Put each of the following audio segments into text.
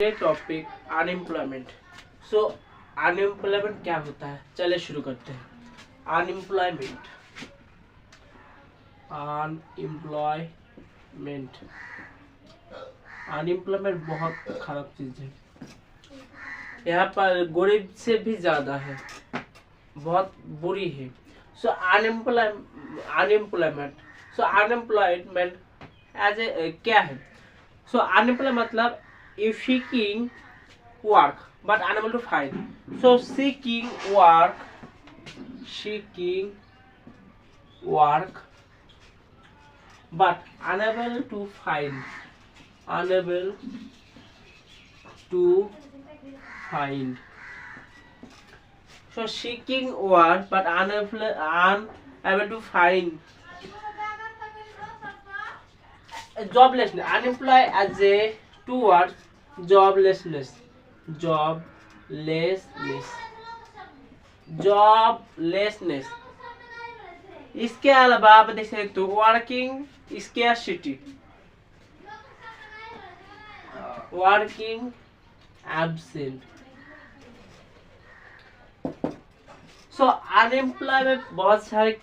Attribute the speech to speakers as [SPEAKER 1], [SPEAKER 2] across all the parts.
[SPEAKER 1] Topic unemployment. सो unemployment क्या होता है, चलिए शुरू करते हैं। अनएम्प्लॉयमेंट अनएम्प्लॉयमेंट अनएम्प्लॉयमेंट बहुत खराब चीज है। यहाँ पर गरीब से भी ज्यादा है, बहुत बुरी है। सो अनएम्प्लॉयमेंट एज ए क्या है। सो अनएम्प्लॉय मतलब you seeking work but unable to find. So seeking work but unable to find. So seeking work but unable to find. Joblessness, unemployed as a two words, joblessness. इसके अलावा आप देख सकते हो working scarcity, working absent. सो unemployment बहुत सारे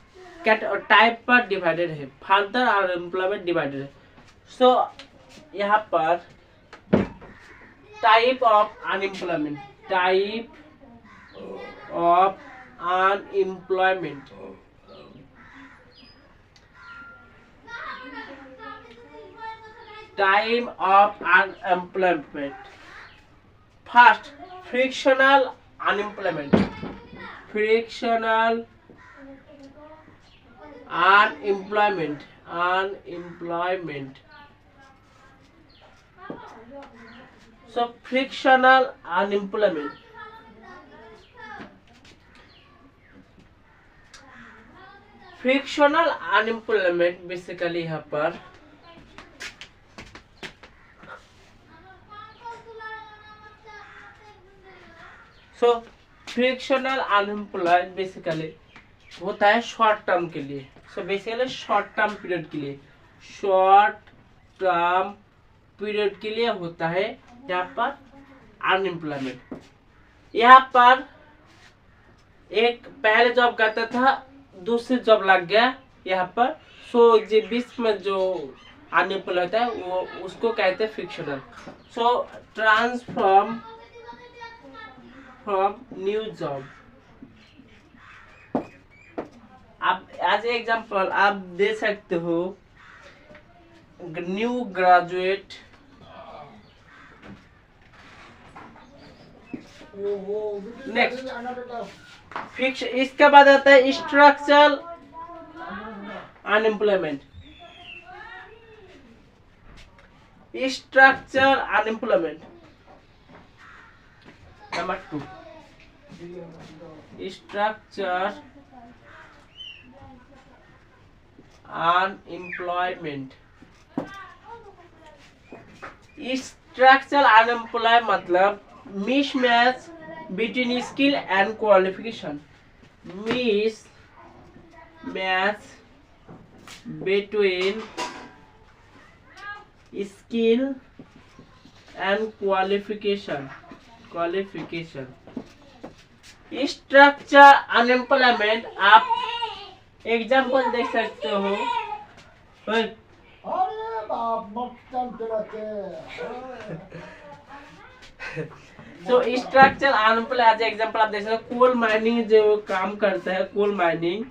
[SPEAKER 1] type पर divided है। फर्दर अनएम्प्लॉयमेंट डिवाइडेड है। सो यहाँ पर type of unemployment, type of unemployment. Type of unemployment. First, frictional unemployment. Frictional unemployment. So frictional unemployment. Frictional unemployment basically यहाँ पर फ्रिक्शनल अनएम्प्लॉयड बेसिकली होता है शॉर्ट टर्म के लिए। So basically short term period के लिए, शॉर्ट टर्म पीरियड के लिए होता है यहाँ पर अनएम्प्लॉयमेंट। यहाँ पर एक पहले जॉब करता था, दूसरी जॉब लग गया यहाँ पर। सो जो बीच में जो अनएम्प्लॉय होता है वो उसको कहते हैं frictional. So transform from new job. आप एज एग्जांपल आप दे सकते हो न्यू ग्रेजुएट, नेक्स्ट फिक्स। इसके बाद आता है structural unemployment. Structure unemployment number 2, structure unemployment. Structural unemployed मतलब mismatch between skill and qualification. Mismatch between skill and qualification. Structure unemployment आप एग्जाम्पल देख सकते हो। तो स्ट्रक्चर अनएम्प्लॉय एज एग्जांपल आप देख सकते हो, कोल माइनिंग जो काम करता है, कोल माइनिंग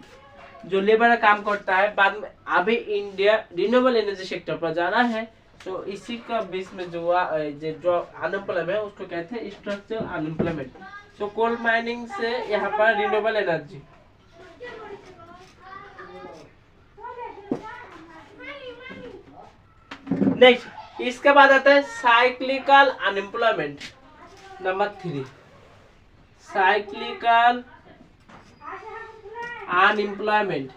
[SPEAKER 1] जो लेबर का काम करता है, बाद में अभी इंडिया रिन्यूएबल एनर्जी सेक्टर पर जाना है। तो इसी का बीच में जो अनएम्प्लॉयमेंट है उसको कहते हैं स्ट्रक्चर अनएम्प्लॉयमेंट। सो कोल माइनिंग से यहाँ पर रिन्यूएबल एनर्जी। नेक्स्ट इसके बाद आता है cyclical unemployment number 3। Cyclical unemployment.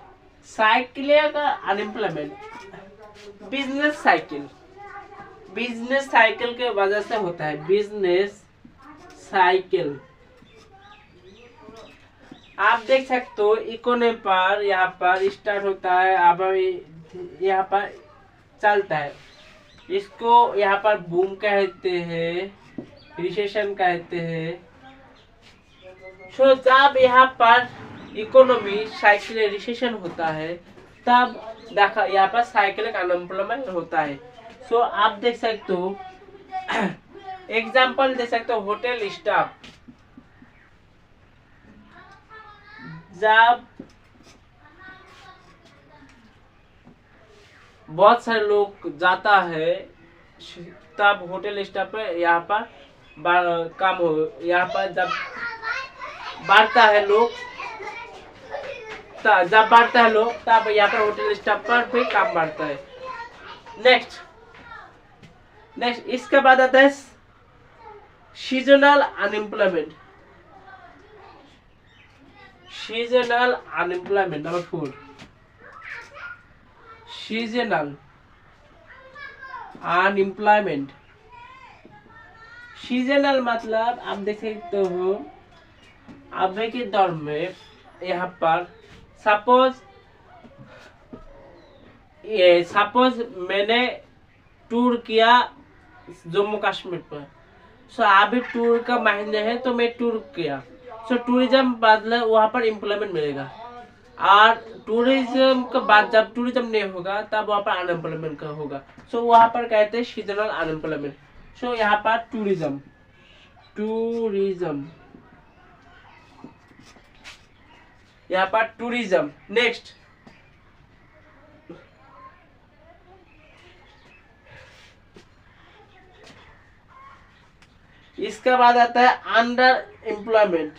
[SPEAKER 1] Cyclical unemployment business cycle के वजह से होता है। बिजनेस साइकिल आप देख सकते हो इकोनॉमी पर यहाँ पर स्टार्ट होता है, अब यहाँ पर चलता है। इसको यहाँ पर बूम कहते हैं, रिसेशन कहते हैं। सो जब यहाँ पर इकोनॉमी साइकिल रिसेशन होता है तब देखा यहाँ पर साइक्लिक अनएम्प्लॉयमेंट होता है। सो आप देख सकते हो एग्जाम्पल दे सकते हो होटल स्टाफ, जब बहुत सारे लोग जाता है तब होटल स्टाफ पे यहाँ पर काम हो, यहाँ पर जब बढ़ता है लोग जब बढ़ता है लोग तब यहाँ पर होटल स्टाफ पर भी काम बढ़ता है। नेक्स्ट इसके बाद आता है seasonal unemployment. Seasonal unemployment number 4, seasonal unemployment. Seasonal मतलब आप देख सकते हो अभी के दौर में यहाँ पर सपोज मैंने टूर किया जम्मू कश्मीर पर। सो अभी टूर का महीने है तो मैं टूर किया। सो टूरिज्म बदले वहाँ पर एम्प्लॉयमेंट मिलेगा, और टूरिज्म के बाद जब टूरिज्म नहीं होगा तब वहाँ पर अनएम्प्लॉयमेंट का होगा। सो वहाँ पर कहते हैं सीजनल अनएम्प्लॉयमेंट। सो यहाँ पर टूरिज्म यहाँ पर टूरिज्म। नेक्स्ट इसके बाद आता है under employment.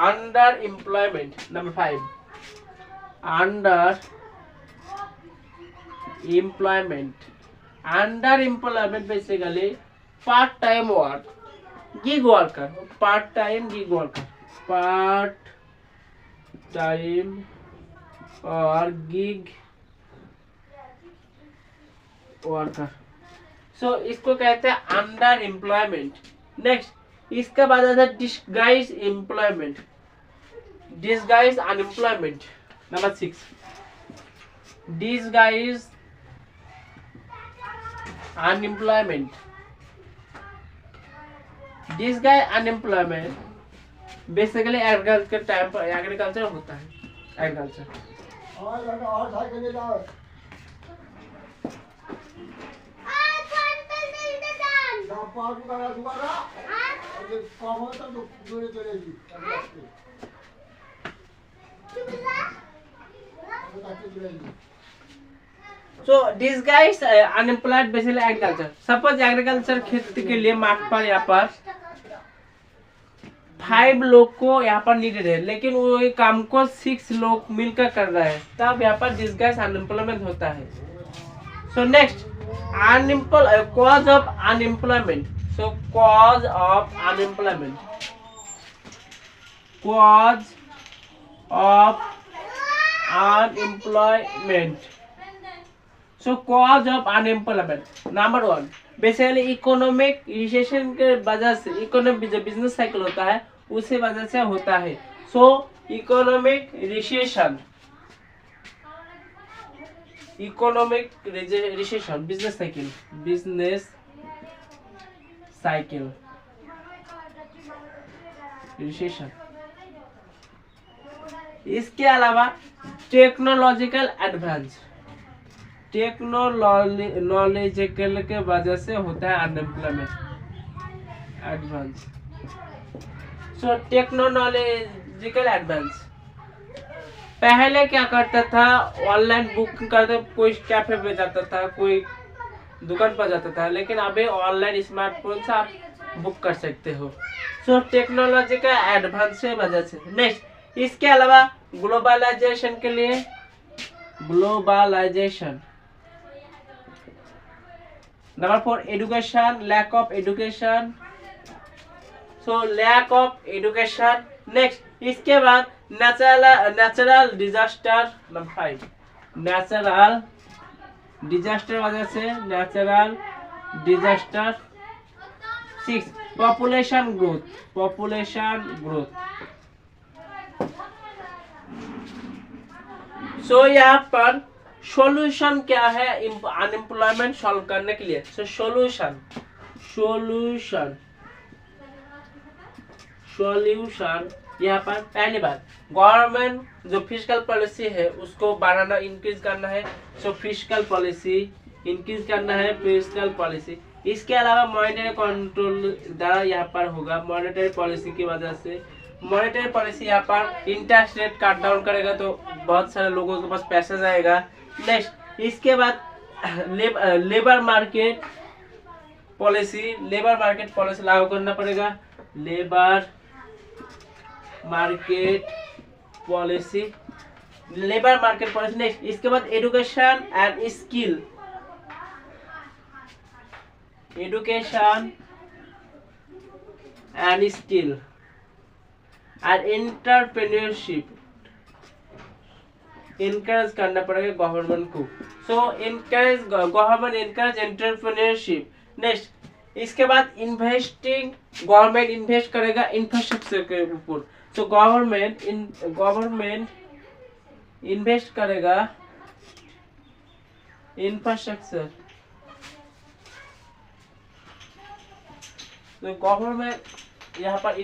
[SPEAKER 1] Under employment number 5, under employment. Under employment basically part time work, gig worker, part time gig worker, part time और गिग वर्कर। सो इसको कहते हैं अंडर एम्प्लॉयमेंट। नेक्स्ट इसके बाद आता है disguise employment, disguise unemployment number 6, disguise unemployment. Disguise unemployment basically agriculture time पर agriculture होता है, agriculture. So disguised unemployed basically agriculture. Suppose agriculture खेती के लिए मार्क पर यहाँ पर 5 लोग को यहाँ पर नीडेड है, लेकिन वो ये काम को 6 लोग मिलकर कर रहे हैं, तब यहाँ पर डिस्गाइज अनएम्प्लॉयमेंट होता है। So next cause of unemployment. So cause of unemployment, cause of unemployment. So cause of unemployment number 1 basically economic recession के वजह से, इकोनॉमिक जो बिजनेस साइकिल होता है उसी वजह से होता है। सो economic recession, economic recession, business cycle, business cycle recession. इसके अलावा टेक्नोलॉजिकल एडवांस, टेक्नोलॉजिकल के वजह से होता है अनएम्प्लॉयमेंट एडवांस। सो टेक्नोलॉजिकल एडवांस पहले क्या करता था, ऑनलाइन बुकिंग करते, कोई कैफे पे जाता था, कोई दुकान पर जाता था, लेकिन अभी ऑनलाइन स्मार्टफोन से आप बुक कर सकते हो। सो टेक्नोलॉजी का एडवांस से वजह से। नेक्स्ट इसके अलावा ग्लोबलाइजेशन के लिए, globalisation number 4 education, lack of education. So lack of education. Next इसके बाद natural disaster number 5, natural disaster वजह से, natural disaster. 6 population growth, population growth. So यहाँ पर सॉल्यूशन क्या है अनएम्प्लॉयमेंट सॉल्व करने के लिए? सो सॉल्यूशन सॉल्यूशन सॉल्यूशन यहाँ पर पहली बात गवर्नमेंट जो फिजिकल पॉलिसी है उसको बढ़ाना इंक्रीज करना है। सो फिजिकल पॉलिसी इंक्रीज करना है, फिजिकल पॉलिसी। इसके अलावा मॉनेटरी कंट्रोल द्वारा यहाँ पर होगा, मॉनेटरी पॉलिसी की वजह से। मॉनेटरी पॉलिसी यहाँ पर इंटरेस्ट रेट कट डाउन करेगा तो बहुत सारे लोगों के पास पैसा जाएगा। नेक्स्ट इसके बाद लेबर मार्केट पॉलिसी लागू करना पड़ेगा, लेबर मार्केट पॉलिसी। नेक्स्ट इसके बाद education and skill, and entrepreneurship encourage करना पड़ेगा गवर्नमेंट को। So government encourage entrepreneurship. Next इसके बाद गवर्नमेंट इन्वेस्ट करेगा इंफ्रास्ट्रक्चर के ऊपर। सो गवर्नमेंट इन्वेस्ट करेगा इंफ्रास्ट्रक्चर। तो गवर्नमेंट यहाँ पर